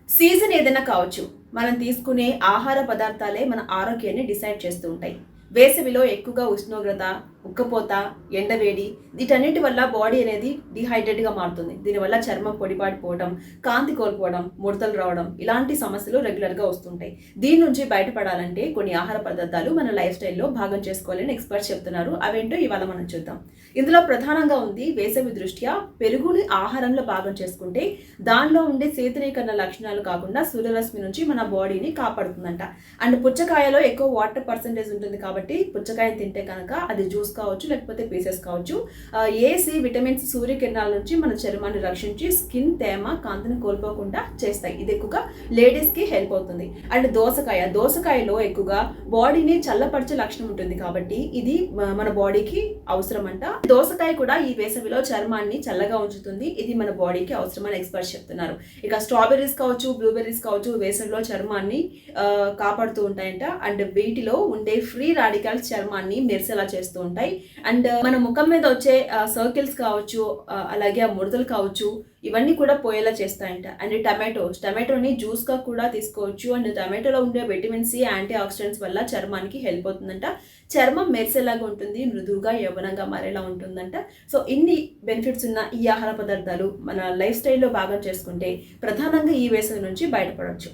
Season ఏదైనా కావచ్చు. మనం తీసుకునే ఆహార పదార్థాలే మన ఆరోగ్యాన్ని డిసైడ్ చేస్తూ ఉంటాయి. వేసవిలో ఎక్కువగా ఉష్ణోగ్రత, ఉక్కపోత, ఎండవేడి వీటన్నిటి వల్ల బాడీ అనేది డీహైడ్రేట్‌గా మారుతుంది. దీనివల్ల చర్మం పొడిబారిపోవడం, కాంతి కోల్పోవడం, ముడతలు రావడం ఇలాంటి సమస్యలు రెగ్యులర్‌గా వస్తుంటాయి. దీని నుంచి బయటపడాలంటే కొన్ని ఆహార పదార్థాలు మన లైఫ్ స్టైల్‌లో భాగం చేసుకోవాలని ఎక్స్‌పర్ట్స్ చెప్తున్నారు. అవేంటో ఇవాళ మనం చూద్దాం. ఇందులో ప్రధానంగా ఉంది వేసవి దృష్ట్యా పెరుగుని ఆహారంలో భాగం చేసుకుంటే దానిలో ఉండే శీతలీకరణ లక్షణాలు కాకుండా సూర్యరశ్మి నుంచి మన బాడీని కాపాడుతుందంట. అండ్ పుచ్చకాయలో ఎక్కువ వాటర్ పర్సెంటేజ్ ఉంటుంది కాబట్టి పుచ్చకాయని తింటే కనుక అది జ్యూస్ కావచ్చు, లేకపోతే పీసెస్ కావచ్చు. ఏ, సి విటమిన్స్ సూర్యకిరణాల నుంచి మన చర్మాన్ని రక్షించి స్కిన్ తేమ, కాంతిని కోల్పోకుండా చేస్తాయి. ఇది ఎక్కువగా లేడీస్కి హెల్ప్ అవుతుంది. అండ్ దోసకాయలో ఎక్కువగా బాడీని చల్లపరిచే లక్షణం ఉంటుంది కాబట్టి ఇది మన బాడీకి అవసరం అంట. దోసకాయ కూడా ఈ వేసవిలో చర్మాన్ని చల్లగా ఉంచుతుంది. ఇది మన బాడీకి అవసరమని ఎక్స్పర్ట్స్ చెప్తున్నారు. ఇక స్ట్రాబెర్రీస్ కావచ్చు, బ్లూబెర్రీస్ కావచ్చు వేసవిలో చర్మాన్ని కాపాడుతూ ఉంటాయంట. అండ్ వీటిలో ఉండే ఫ్రీ రాడికల్స్ చర్మాన్ని మెరిసేలా చేస్తూ ఉంటాయి. అండ్ మన ముఖం మీద వచ్చే సర్కిల్స్ కావచ్చు, అలాగే ఆ ముడతలు కావచ్చు ఇవన్నీ కూడా పోయేలా చేస్తాయంట. అండ్ టమాటోని జ్యూస్గా కూడా తీసుకోవచ్చు. అండ్ టమాటోలో ఉండే విటమిన్ సి, యాంటీ ఆక్సిడెంట్స్ వల్ల చర్మానికి హెల్ప్ అవుతుందంట. చర్మం మెరిసేలాగా ఉంటుంది, మృదువుగా యవ్వనంగా మారేలా ఉంటుందంట. సో ఇన్ని బెనిఫిట్స్ ఉన్న ఈ ఆహార పదార్థాలు మన లైఫ్ స్టైల్లో భాగం చేసుకుంటే ప్రధానంగా ఈ వేసవి నుంచి బయటపడవచ్చు.